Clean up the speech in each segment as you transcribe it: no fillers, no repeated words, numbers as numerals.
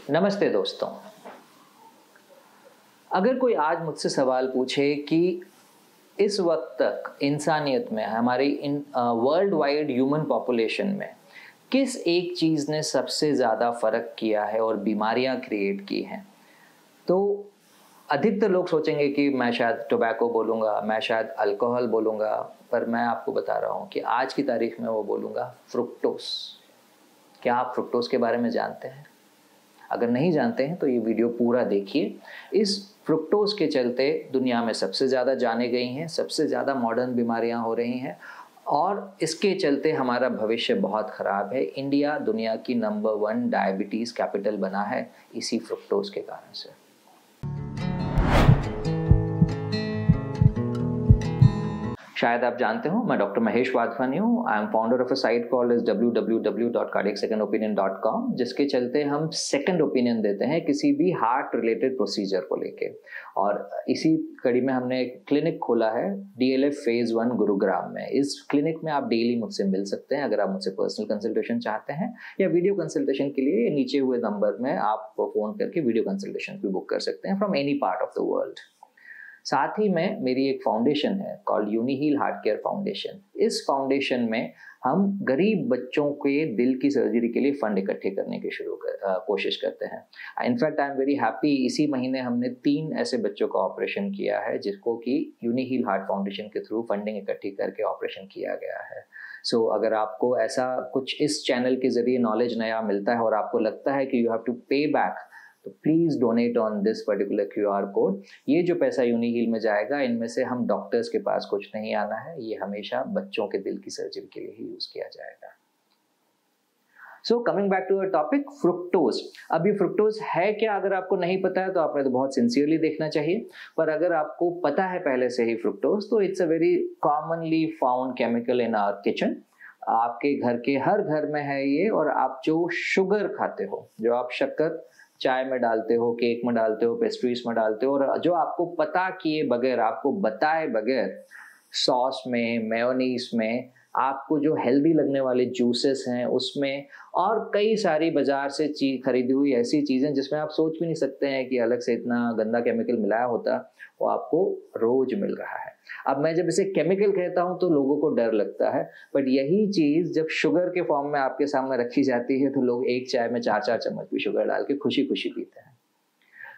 नमस्ते दोस्तों। अगर कोई आज मुझसे सवाल पूछे कि इस वक्त तक इंसानियत में हमारी वर्ल्ड वाइड ह्यूमन पॉपुलेशन में किस एक चीज़ ने सबसे ज़्यादा फ़र्क किया है और बीमारियां क्रिएट की हैं, तो अधिकतर लोग सोचेंगे कि मैं शायद टोबैको बोलूँगा, मैं शायद अल्कोहल बोलूँगा, पर मैं आपको बता रहा हूँ कि आज की तारीख में वो बोलूँगा फ्रुक्टोस। क्या आप फ्रुक्टोस के बारे में जानते हैं? अगर नहीं जानते हैं तो ये वीडियो पूरा देखिए। इस फ्रुक्टोज के चलते दुनिया में सबसे ज़्यादा जाने गई हैं, सबसे ज़्यादा मॉडर्न बीमारियां हो रही हैं और इसके चलते हमारा भविष्य बहुत ख़राब है। इंडिया दुनिया की नंबर 1 डायबिटीज़ कैपिटल बना है इसी फ्रुक्टोज के कारण से। शायद आप जानते हो, मैं डॉक्टर महेश वाधवानी हूँ। I am founder of a site called is www.cardiacsecondopinion.com, जिसके चलते हम सेकंड ओपिनियन देते हैं किसी भी हार्ट रिलेटेड प्रोसीजर को लेके। और इसी कड़ी में हमने एक क्लिनिक खोला है DLF फेज 1 गुरुग्राम में। इस क्लिनिक में आप डेली मुझसे मिल सकते हैं अगर आप मुझसे पर्सनल कंसल्टेशन चाहते हैं, या वीडियो कंसल्टेशन के लिए नीचे हुए नंबर में आप फ़ोन करके वीडियो कंसल्टेशन भी बुक कर सकते हैं from any part of the world. साथ ही में मेरी एक फाउंडेशन है कॉल्ड यूनिहील हार्ट केयर फाउंडेशन। इस फाउंडेशन में हम गरीब बच्चों के दिल की सर्जरी के लिए फंड इकट्ठे करने की कोशिश करते हैं। In fact I am very happy, इसी महीने हमने 3 ऐसे बच्चों का ऑपरेशन किया है जिसको कि यूनिहील हार्ट फाउंडेशन के थ्रू फंडिंग इकट्ठी करके ऑपरेशन किया गया है। सो अगर आपको ऐसा कुछ इस चैनल के जरिए नॉलेज नया मिलता है और आपको लगता है कि यू हैव टू पे बैक, तो please donate on this particular QR code. ये जो पैसा यूनिहील में जाएगा, इनमें से हम डॉक्टर्स के पास कुछ नहीं आना है, ये हमेशा बच्चों के दिल की सर्जरी के लिए ही यूज़ किया जाएगा। So coming back to our topic, fructose. अभी फ्रुक्टोज है क्या अगर आपको नहीं पता है तो आपने तो बहुत सिंसियरली देखना चाहिए, पर अगर आपको पता है पहले से ही फ्रुक्टोज, तो it's a very commonly found chemical in our kitchen. आपके घर के हर घर में है ये। और आप जो शुगर खाते हो, जो आप शक्कर चाय में डालते हो, केक में डालते हो, पेस्ट्रीज में डालते हो, और जो आपको पता किए बगैर, आपको बताए बगैर सॉस में, मेयोनीज में, आपको जो हेल्दी लगने वाले जूसेस हैं उसमें, और कई सारी बाजार से खरीदी हुई ऐसी चीज़ें जिसमें आप सोच भी नहीं सकते हैं कि अलग से इतना गंदा केमिकल मिलाया होता, वो आपको रोज मिल रहा है। अब मैं जब इसे केमिकल कहता हूं तो लोगों को डर लगता है, बट यही चीज जब शुगर के फॉर्म में आपके सामने रखी जाती है तो लोग एक चाय में 4-4 चम्मच भी शुगर डाल के खुशी खुशी पीते हैं।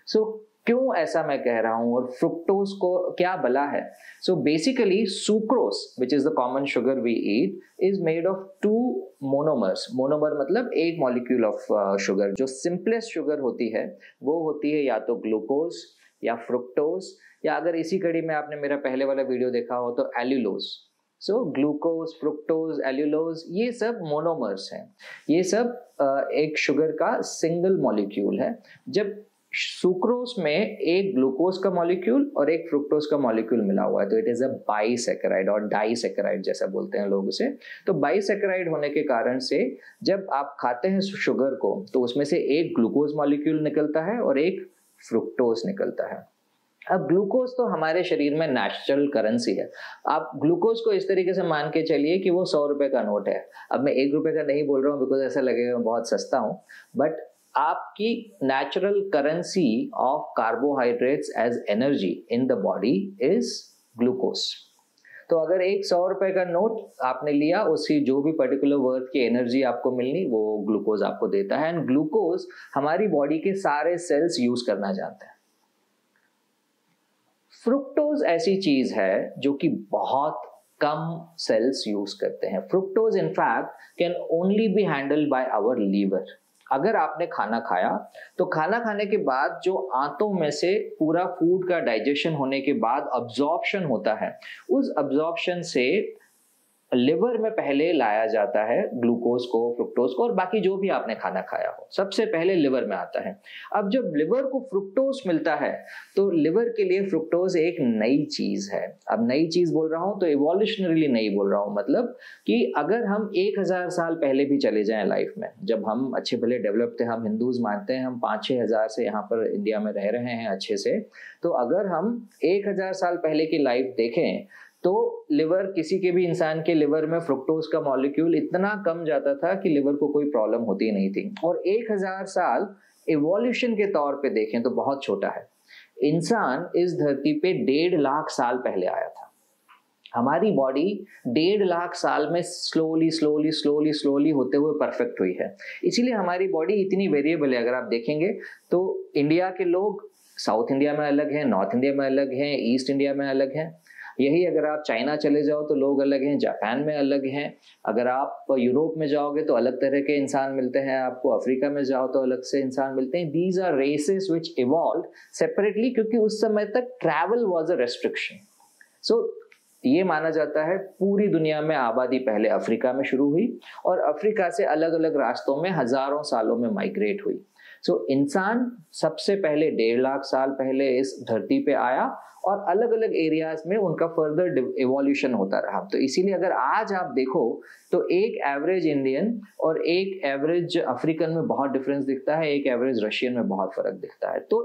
सो क्यों ऐसा मैं कह रहा हूं और फ्रुक्टोज को क्या भला है? सो basically sucrose, which is the common sugar we eat, is made of 2 monomers. Monomer मतलब एक मॉलिक्यूल ऑफ शुगर। जो सिंपलेस्ट शुगर होती है वो होती है या तो ग्लूकोज या फ्रुक्टोज, या अगर इसी कड़ी में आपने मेरा पहले वाला वीडियो देखा हो तो एल्यूलोज। सो ग्लूकोज, फ्रुक्टोज, एल्यूलोज, ये सब मोनोमर्स हैं। ये सब एक शुगर का सिंगल मॉलिक्यूल है। जब सुक्रोज में एक ग्लूकोज का मॉलिक्यूल और एक फ्रुक्टोज का मॉलिक्यूल मिला हुआ है तो इट इज अ बाइसैकेराइड और डाइसैकेराइड जैसा बोलते हैं लोग उसे। तो बाइसैकेराइड होने के कारण से जब आप खाते हैं शुगर को तो उसमें से एक ग्लूकोज मॉलिक्यूल निकलता है और एक फ्रुक्टोज निकलता है। अब ग्लूकोज तो हमारे शरीर में नेचुरल करेंसी है। आप ग्लूकोज को इस तरीके से मान के चलिए कि वो 100 रुपए का नोट है। अब मैं 1 रुपए का नहीं बोल रहा हूँ बिकॉज ऐसा लगेगा मैं बहुत सस्ता हूँ, बट आपकी natural currency of carbohydrates as energy in the body is glucose. तो अगर एक 100 रुपए का नोट आपने लिया, उसकी जो भी पर्टिकुलर वर्थ की एनर्जी आपको मिलनी वो ग्लूकोज आपको देता है। एंड ग्लूकोज हमारी बॉडी के सारे सेल्स यूज करना जानते हैं। फ्रुक्टोज ऐसी चीज है जो कि बहुत कम सेल्स यूज करते हैं। Fructose in fact can only be handled by our liver. अगर आपने खाना खाया तो खाना खाने के बाद जो आंतों में से पूरा फूड का डाइजेशन होने के बाद अब्जॉर्प्शन होता है, उस अब्जॉर्प्शन से लिवर में पहले लाया जाता है ग्लूकोज को, फ्रुक्टोज को, और बाकी जो भी आपने खाना खाया हो सबसे पहले लिवर में आता है। अब जब लिवर को फ्रुक्टोज मिलता है तो लिवर के लिए फ्रुक्टोज एक नई चीज है। अब नई चीज बोल रहा हूं तो इवोल्यूशनरी नहीं बोल रहा हूं, मतलब कि अगर हम 1000 साल पहले भी चले जाएं लाइफ में, जब हम अच्छे भले डेवलप थे, हम हिंदूज मानते हैं, हम 5-6 हजार से यहाँ पर इंडिया में रह रहे हैं अच्छे से, तो अगर हम 1000 साल पहले की लाइफ देखें तो लिवर, किसी के भी इंसान के लिवर में फ्रुक्टोज का मॉलिक्यूल इतना कम जाता था कि लिवर को कोई प्रॉब्लम होती नहीं थी। और 1000 साल इवोल्यूशन के तौर पे देखें तो बहुत छोटा है। इंसान इस धरती पे 1.5 लाख साल पहले आया था। हमारी बॉडी 1.5 लाख साल में स्लोली होते हुए परफेक्ट हुई है। इसीलिए हमारी बॉडी इतनी वेरिएबल है। अगर आप देखेंगे तो इंडिया के लोग साउथ इंडिया में अलग हैं, नॉर्थ इंडिया में अलग हैं, ईस्ट इंडिया में अलग हैं। यही अगर आप चाइना चले जाओ तो लोग अलग हैं, जापान में अलग हैं। अगर आप यूरोप में जाओगे तो अलग तरह के इंसान मिलते हैं आपको, अफ्रीका में जाओ तो अलग से इंसान मिलते हैं। These are races which evolve separately, क्योंकि उस समय तक travel was a restriction. So ये माना जाता है पूरी दुनिया में आबादी पहले अफ्रीका में शुरू हुई और अफ्रीका से अलग अलग रास्तों में हजारों सालों में माइग्रेट हुई। सो इंसान सबसे पहले 1.5 लाख साल पहले इस धरती पे आया और अलग अलग एरियाज में उनका फर्दर इवोल्यूशन होता रहा। तो इसीलिए अगर आज आप देखो तो एक एवरेज इंडियन और एक एवरेज अफ्रीकन में बहुत डिफरेंस दिखता है, एक एवरेज रशियन में बहुत फर्क दिखता है। तो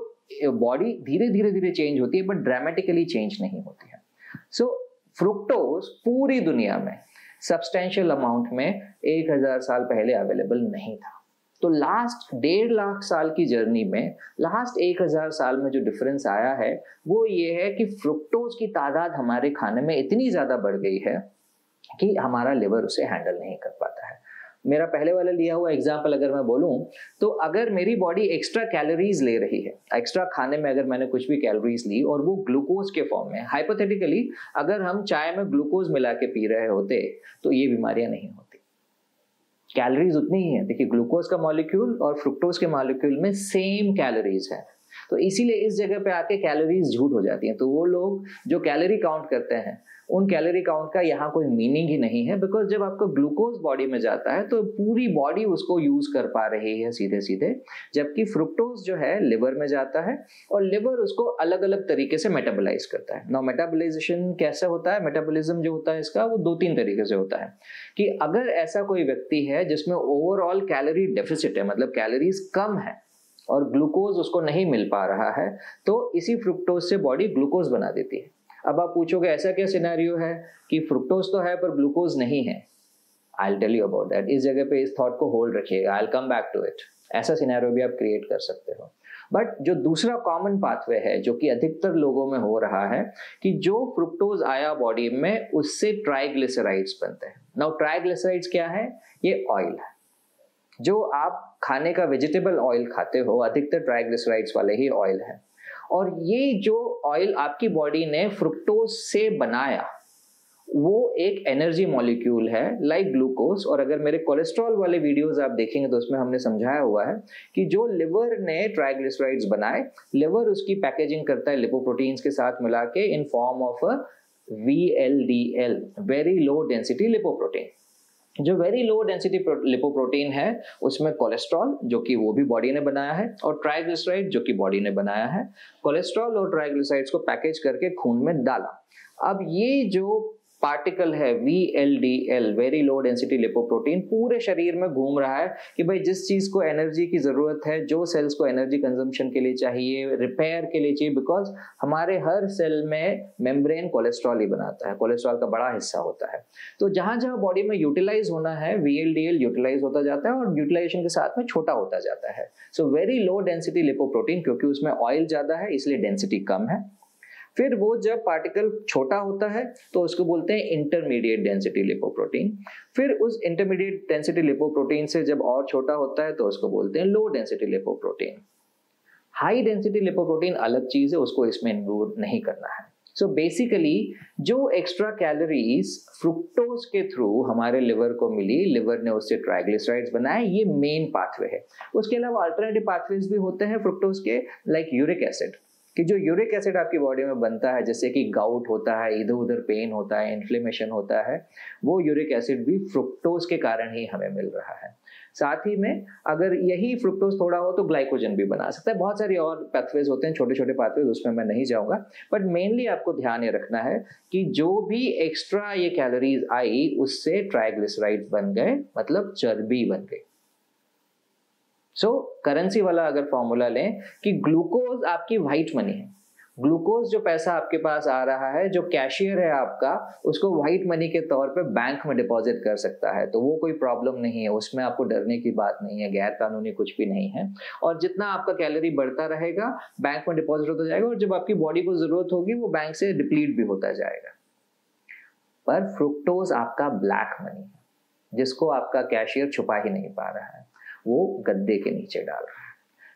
बॉडी धीरे धीरे चेंज होती है बट ड्रामेटिकली चेंज नहीं होती है। सो फ्रुक्टोज पूरी दुनिया में सब्सटेंशियल अमाउंट में 1000 साल पहले अवेलेबल नहीं था। तो लास्ट 1.5 लाख साल की जर्नी में लास्ट 1000 साल में जो डिफरेंस आया है वो ये है कि फ्रुक्टोज की तादाद हमारे खाने में इतनी ज्यादा बढ़ गई है कि हमारा लिवर उसे हैंडल नहीं कर पाता है। मेरा पहले वाला लिया हुआ एग्जाम्पल अगर मैं बोलूं तो अगर मेरी बॉडी एक्स्ट्रा कैलोरीज ले रही है, एक्स्ट्रा खाने में अगर मैंने कुछ भी कैलोरीज ली और वो ग्लूकोज के फॉर्म में, हाइपोथेटिकली अगर हम चाय में ग्लूकोज मिला के पी रहे होते तो ये बीमारियां नहीं होती। कैलोरीज उतनी ही है। देखिए ग्लूकोज का मॉलिक्यूल और फ्रुक्टोज के मॉलिक्यूल में सेम कैलोरीज है, तो इसीलिए इस जगह पे आके कैलोरीज झूठ हो जाती हैं। तो वो लोग जो कैलोरी काउंट करते हैं उन कैलोरी काउंट का यहाँ कोई मीनिंग ही नहीं है, बिकॉज जब आपका ग्लूकोज बॉडी में जाता है तो पूरी बॉडी उसको यूज कर पा रही है सीधे सीधे, जबकि फ्रुक्टोज जो है लिवर में जाता है और लिवर उसको अलग अलग तरीके से मेटाबोलाइज करता है। नाउ मेटाबोलाइजेशन कैसे होता है, मेटाबॉलिज्म जो होता है इसका वो 2-3 तरीके से होता है कि अगर ऐसा कोई व्यक्ति है जिसमें ओवरऑल कैलोरी डेफिसिट है, मतलब कैलोरीज कम है और ग्लूकोज उसको नहीं मिल पा रहा है, तो इसी फ्रुक्टोज से बॉडी ग्लूकोज बना देती है। अब आप पूछोगे ऐसा क्या सिनेरियो है कि फ्रुक्टोज तो है पर ग्लूकोज नहीं है। I will tell you about that. इस जगह पे इस थॉट को होल्ड रखिएगा, I will come back to it. ऐसा सिनेरियो भी आप क्रिएट कर सकते हो। बट जो दूसरा कॉमन पाथवे है जो कि अधिकतर लोगों में हो रहा है कि जो फ्रुक्टोज आया बॉडी में उससे ट्राइग्लिसराइड्स बनते हैं। नाउ ट्राइग्लिसराइड्स क्या है? ये ऑयल है। जो आप खाने का वेजिटेबल ऑयल खाते हो अधिकतर ट्राइग्लिसराइड्स वाले ही ऑयल है। और ये जो ऑयल आपकी बॉडी ने फ्रुक्टोज से बनाया वो एक एनर्जी मॉलिक्यूल है लाइक ग्लूकोज। और अगर मेरे कोलेस्ट्रॉल वाले वीडियोस आप देखेंगे तो उसमें हमने समझाया हुआ है कि जो लिवर ने ट्राइग्लिसराइड्स बनाए, लिवर उसकी पैकेजिंग करता है लिपोप्रोटीन्स के साथ मिला के in form of a VLDL, very low density lipoprotein. जो वेरी लो डेंसिटी लिपोप्रोटीन है उसमें कोलेस्ट्रॉल जो कि वो भी बॉडी ने बनाया है और ट्राइग्लिसराइड जो कि बॉडी ने बनाया है। कोलेस्ट्रॉल और ट्राइग्लिसराइड्स को पैकेज करके खून में डाला। अब ये जो पार्टिकल है VLDL, very low density lipoprotein, पूरे शरीर में घूम रहा है कि भाई जिस चीज को एनर्जी की जरूरत है, जो सेल्स को एनर्जी कंजम्पशन के लिए चाहिए, रिपेयर के लिए चाहिए, बिकॉज हमारे हर सेल में मेम्ब्रेन कोलेस्ट्रॉल ही बनाता है, कोलेस्ट्रॉल का बड़ा हिस्सा होता है। तो जहां जहां बॉडी में यूटिलाइज होना है VLDL यूटिलाइज होता जाता है और यूटिलाइजेशन के साथ में छोटा होता जाता है। So very low density lipoprotein, क्योंकि उसमें ऑयल ज्यादा है इसलिए डेंसिटी कम है। फिर वो जब पार्टिकल छोटा होता है तो उसको बोलते हैं इंटरमीडिएट डेंसिटी लिपोप्रोटीन। फिर उस इंटरमीडिएट डेंसिटी लिपोप्रोटीन से जब और छोटा होता है तो उसको बोलते हैं low density lipoprotein. High density lipoprotein अलग चीज है, उसको इसमें इंक्लूड नहीं करना है। सो बेसिकली जो एक्स्ट्रा कैलोरीज फ्रुक्टोज के थ्रू हमारे लिवर को मिली, लिवर ने उससे ट्राइग्लिसराइड्स बनाए, ये मेन पाथवे है। उसके अलावा अल्टरनेटिव पाथवेज भी होते हैं फ्रुक्टोज के, लाइक यूरिक एसिड, कि जो यूरिक एसिड आपकी बॉडी में बनता है, जैसे कि गाउट होता है, इधर उधर पेन होता है, इन्फ्लेमेशन होता है, वो यूरिक एसिड भी फ्रुक्टोज के कारण ही हमें मिल रहा है। साथ ही में अगर यही फ्रुक्टोज थोड़ा हो तो ग्लाइकोजन भी बना सकता है। बहुत सारी और पाथवेज होते हैं, छोटे छोटे पाथवेज, उसमें मैं नहीं जाऊंगा। बट मेनली आपको ध्यान ये रखना है कि जो भी एक्स्ट्रा ये कैलोरीज आई उससे ट्राइग्लिसराइड्स बन गए, मतलब चर्बी बन गई। सो करेंसी वाला अगर फॉर्मूला लें कि ग्लूकोज आपकी व्हाइट मनी है, ग्लूकोज जो पैसा आपके पास आ रहा है, जो कैशियर है आपका, उसको व्हाइट मनी के तौर पे बैंक में डिपॉजिट कर सकता है, तो वो कोई प्रॉब्लम नहीं है, उसमें आपको डरने की बात नहीं है, गैर कानूनी कुछ भी नहीं है। और जितना आपका कैलोरी बढ़ता रहेगा बैंक में डिपॉजिट होता जाएगा, और जब आपकी बॉडी को जरूरत होगी वो बैंक से डिप्लीट भी होता जाएगा। पर फ्रुक्टोज आपका ब्लैक मनी है, जिसको आपका कैशियर छुपा ही नहीं पा रहा है, वो गद्दे के नीचे डाल रहा है।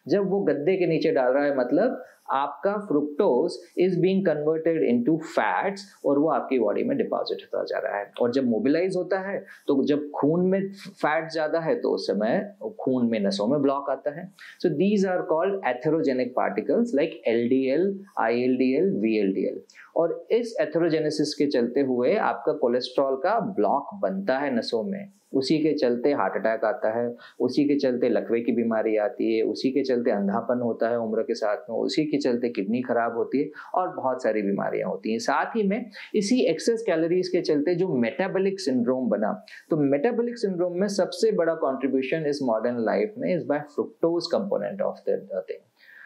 जब वो गद्दे के नीचे डाल रहा है मतलब आपका fructose is being converted into fats, और वो आपकी बॉडी में डिपॉजिट होता जा रहा है। और जब मोबिलाइज होता है तो जब खून में फैट ज्यादा है तो उस समय खून में नसों में ब्लॉक आता है। So these are called atherogenic particles like LDL, ILDL, VLDL। और इस एथेरोजेनेसिस के चलते हुए आपका कोलेस्ट्रॉल का ब्लॉक बनता है नसों में, उसी के चलते हार्ट अटैक आता है, उसी के चलते लकवे की बीमारी आती है, उसी के चलते अंधापन होता है उम्र के साथ में, उसी के चलते किडनी खराब होती है और बहुत सारी बीमारियां होती हैं। साथ ही में इसी एक्सेस कैलोरीज के चलते जो मेटाबॉलिक सिंड्रोम बना, तो मेटाबॉलिक सिंड्रोम में सबसे बड़ा कंट्रीब्यूशन इस मॉडर्न लाइफ में is by fructose component of the thing.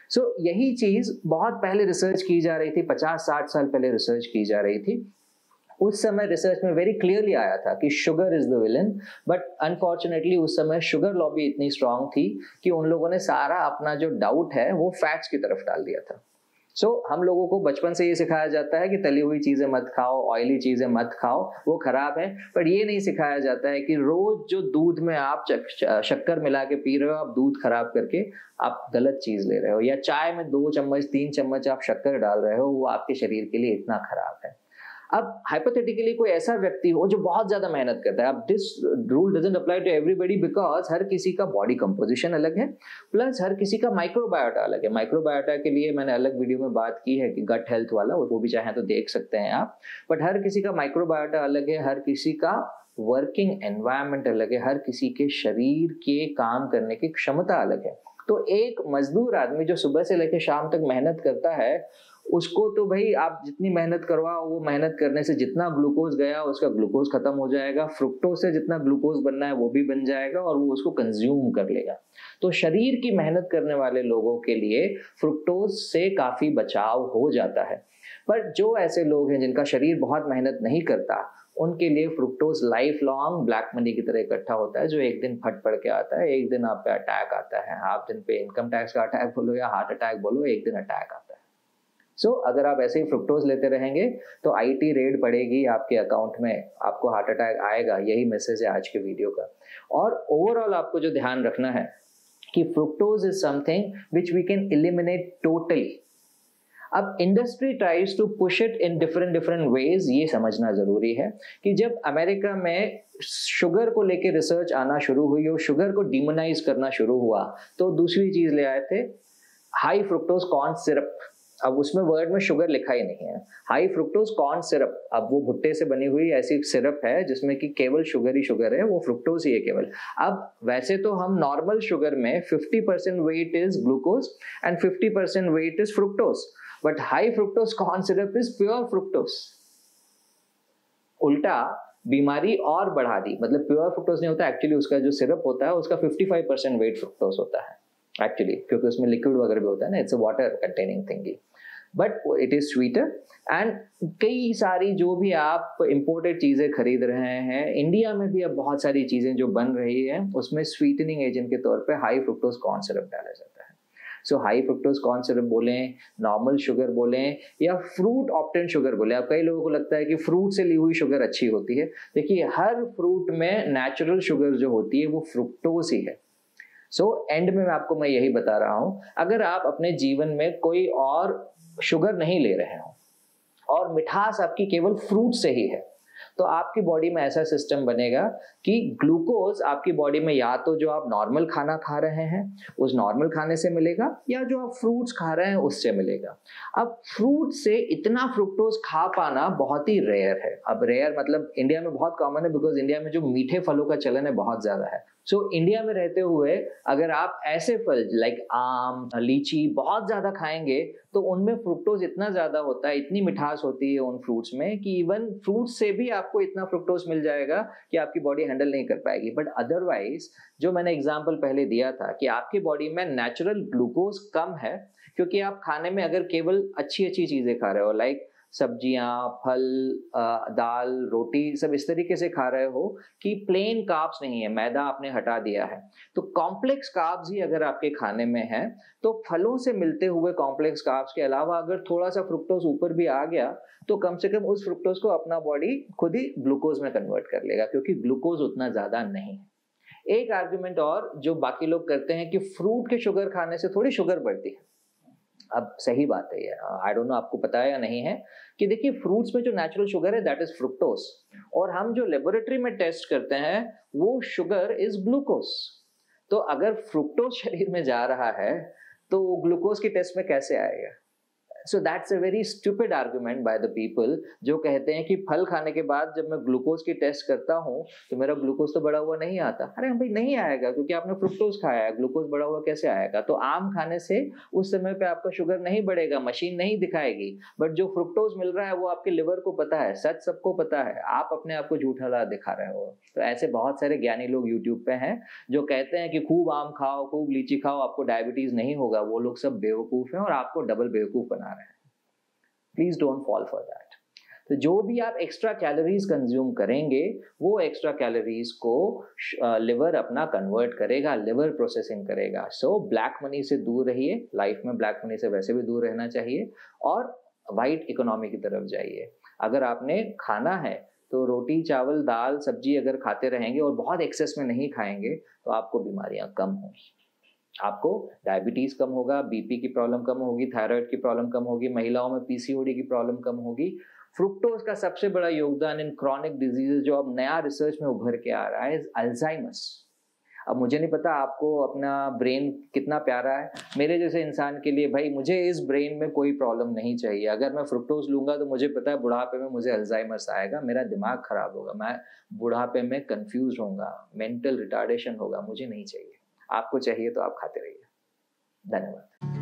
So यही चीज बहुत पहले रिसर्च की जा रही थी, 50-60 साल पहले रिसर्च की जा रही थी। उस समय रिसर्च में वेरी क्लियरली आया था कि sugar is the villain, but unfortunately उस समय शुगर लॉबी इतनी स्ट्रांग थी कि उन लोगों ने सारा अपना जो डाउट है वो फैट्स की तरफ डाल दिया था। सो हम लोगों को बचपन से ये सिखाया जाता है कि तली हुई चीजें मत खाओ, ऑयली चीजें मत खाओ, वो खराब है। पर ये नहीं सिखाया जाता है कि रोज जो दूध में आप शक्कर मिला के पी रहे हो, आप दूध खराब करके आप गलत चीज ले रहे हो, या चाय में 2 चम्मच 3 चम्मच आप शक्कर डाल रहे हो, वो आपके शरीर के लिए इतना खराब है। अब हाइपोथेटिकली कोई ऐसा व्यक्ति हो जो बहुत ज्यादा मेहनत करता है, अब this rule doesn't apply to everybody because हर किसी का बॉडी कंपोजिशन अलग है, प्लस हर किसी का माइक्रोबायोटा अलग है। माइक्रोबायोटा के लिए मैंने अलग वीडियो में बात की है कि गट हेल्थ वाला, वो भी चाहे तो देख सकते हैं आप। बट हर किसी का माइक्रोबायोटा अलग है, हर किसी का वर्किंग एनवायरनमेंट अलग है, हर किसी के शरीर के काम करने की क्षमता अलग है। तो एक मजदूर आदमी जो सुबह से लेकर शाम तक मेहनत करता है, उसको तो भाई आप जितनी मेहनत करवाओ, वो मेहनत करने से जितना ग्लूकोज गया उसका ग्लूकोज खत्म हो जाएगा, फ्रुक्टोज से जितना ग्लूकोज बनना है वो भी बन जाएगा और वो उसको कंज्यूम कर लेगा। तो शरीर की मेहनत करने वाले लोगों के लिए फ्रुक्टोज से काफी बचाव हो जाता है। पर जो ऐसे लोग हैं जिनका शरीर बहुत मेहनत नहीं करता, उनके लिए fructose life long black money की तरह इकट्ठा होता है, जो एक दिन फट पड़ के आता है, एक दिन आप पे अटैक आता है। आप दिन पे इनकम टैक्स का अटैक बोलो या हार्ट अटैक बोलो, एक दिन अटैक आता है। सो अगर आप ऐसे ही फ्रुक्टोज लेते रहेंगे तो IT रेड पड़ेगी आपके अकाउंट में, आपको हार्ट अटैक आएगा। यही मैसेज है आज के वीडियो का। और ओवरऑल आपको जो ध्यान रखना है कि fructose is something which we can eliminate totally. अब industry tries to push it in different ways. ये समझना जरूरी है कि जब अमेरिका में शुगर को लेके रिसर्च आना शुरू हुई और शुगर को डिमोनाइज करना शुरू हुआ, तो दूसरी चीज ले आए थे, हाई फ्रुक्टोज कॉर्न सिरप। अब उसमें वर्ड में शुगर लिखा ही नहीं है, हाई फ्रुक्टोज कॉर्न सिरप। अब वो भुट्टे से बनी हुई ऐसी सिरप है जिसमें कि केवल शुगर ही शुगर है, वो फ्रुक्टोज ही है केवल। अब वैसे तो हम नॉर्मल शुगर में 50% weight is glucose and 50% weight is fructose, but high fructose corn syrup is pure fructose. उल्टा बीमारी और बढ़ा दी, मतलब प्योर फ्रुक्टोज नहीं होता एक्चुअली, उसका जो सिरप होता है उसका 55% वेट फ्रुक्टोज होता है एक्चुअली, क्योंकि उसमें लिक्विड वगैरह भी होता है ना, it's a water containing thing, but it is sweeter. And कई सारी जो भी आप इंपोर्टेड चीजें खरीद रहे हैं, इंडिया में भी अब बहुत सारी चीजें जो बन रही है उसमें स्वीटनिंग एजेंट के तौर पे हाई फ्रुक्टोज कॉर्न सिरप डाला जाता है। सो हाई फ्रुक्टोज कॉर्न सिरप बोलें, नॉर्मल शुगर बोलें या फ्रूट ऑप्टेन शुगर बोले। अब कई लोगों को लगता है कि फ्रूट से ली हुई शुगर अच्छी होती है। देखिए, हर फ्रूट में नेचुरल शुगर जो होती है वो फ्रुक्टोज ही है। सो एंड में आपको मैं यही बता रहा हूं, अगर आप अपने जीवन में कोई और शुगर नहीं ले रहे हो और मिठास आपकी केवल फ्रूट से ही है, तो आपकी बॉडी में ऐसा सिस्टम बनेगा कि ग्लूकोज आपकी बॉडी में या तो जो आप नॉर्मल खाना खा रहे हैं उस नॉर्मल खाने से मिलेगा, या जो आप फ्रूट्स खा रहे हैं उससे मिलेगा। अब फ्रूट से इतना फ्रुक्टोज खा पाना बहुत ही रेयर है। अब रेयर मतलब इंडिया में बहुत कॉमन है, बिकॉज इंडिया में जो मीठे फलों का चलन है बहुत ज्यादा है। सो इंडिया में रहते हुए अगर आप ऐसे फल लाइक आम, लीची बहुत ज्यादा खाएंगे तो उनमें फ्रुक्टोज इतना ज्यादा होता है, इतनी मिठास होती है उन फ्रूट्स में कि इवन फ्रूट्स से भी आपको इतना फ्रुक्टोज मिल जाएगा कि आपकी बॉडी हैंडल नहीं कर पाएगी। बट अदरवाइज जो मैंने एग्जांपल पहले दिया था कि आपकी बॉडी में नेचुरल ग्लूकोज कम है, क्योंकि आप खाने में अगर केवल अच्छी अच्छी चीजें खा रहे हो, लाइक सब्जियां, फल, दाल, रोटी, सब इस तरीके से खा रहे हो कि प्लेन कार्ब्स नहीं है, मैदा आपने हटा दिया है, तो कॉम्प्लेक्स कार्ब्स ही अगर आपके खाने में है तो फलों से मिलते हुए कॉम्प्लेक्स कार्ब्स के अलावा अगर थोड़ा सा फ्रुक्टोज ऊपर भी आ गया तो कम से कम उस फ्रुक्टोज को अपना बॉडी खुद ही ग्लूकोज में कन्वर्ट कर लेगा, क्योंकि ग्लूकोज उतना ज्यादा नहीं है। एक आर्ग्यूमेंट और जो बाकी लोग करते हैं कि फ्रूट के शुगर खाने से थोड़ी शुगर बढ़ती है। अब सही बात है ये, आई डोंट नो आपको पता है या नहीं है कि देखिए फ्रूट्स में जो नेचुरल शुगर है दैट इज फ्रुक्टोज, और हम जो लेबोरेटरी में टेस्ट करते हैं वो शुगर इज ग्लूकोज। तो अगर फ्रुक्टोज शरीर में जा रहा है तो ग्लूकोज की टेस्ट में कैसे आएगा? So that's a very stupid argument by the people जो कहते हैं कि फल खाने के बाद जब मैं ग्लूकोज की टेस्ट करता हूं तो मेरा ग्लूकोज तो बढ़ा हुआ नहीं आता। अरे भाई नहीं आएगा, क्योंकि आपने फ्रुक्टोज खाया है, ग्लूकोज बढ़ा हुआ कैसे आएगा? तो आम खाने से उस समय पे आपका शुगर नहीं बढ़ेगा, मशीन नहीं दिखाएगी, बट जो फ्रुक्टोज मिल रहा है वो आपके लिवर को पता है, सच सबको पता है, आप अपने आप को झूठा दिखा रहे हो। तो ऐसे बहुत सारे ज्ञानी लोग यूट्यूब पे हैं जो कहते हैं कि खूब आम खाओ, खूब लीची खाओ, आपको डायबिटीज नहीं होगा। वो लोग सब बेवकूफ हैं और आपको डबल बेवकूफ बना रहे हैं। Please don't fall for that. तो जो भी आप एक्स्ट्रा कैलोरीज कंज्यूम करेंगे वो एक्स्ट्रा कैलोरीज को लिवर अपना कन्वर्ट करेगा, लिवर प्रोसेसिंग करेगा। सो ब्लैक मनी से दूर रहिए, लाइफ में ब्लैक मनी से वैसे भी दूर रहना चाहिए, और वाइट इकोनॉमी की तरफ जाइए। अगर आपने खाना है तो रोटी, चावल, दाल, सब्जी अगर खाते रहेंगे और बहुत एक्सेस में नहीं खाएंगे तो आपको बीमारियां कम होंगी, आपको डायबिटीज कम होगा, बीपी की प्रॉब्लम कम होगी, थायराइड की प्रॉब्लम कम होगी, महिलाओं में पीसीओडी की प्रॉब्लम कम होगी। फ्रुक्टोज का सबसे बड़ा योगदान इन क्रॉनिक डिजीजेज जो अब नया रिसर्च में उभर के आ रहा है, अल्जाइमर्स। अब मुझे नहीं पता आपको अपना ब्रेन कितना प्यारा है, मेरे जैसे इंसान के लिए भाई मुझे इस ब्रेन में कोई प्रॉब्लम नहीं चाहिए। अगर मैं फ्रुक्टोज लूंगा तो मुझे पता है बुढ़ापे में मुझे अल्जाइमर्स आएगा, मेरा दिमाग खराब होगा, मैं बुढ़ापे में कंफ्यूज होऊंगा, मेंटल रिटार्डेशन होगा, मुझे नहीं चाहिए। आपको चाहिए तो आप खाते रहिए। धन्यवाद।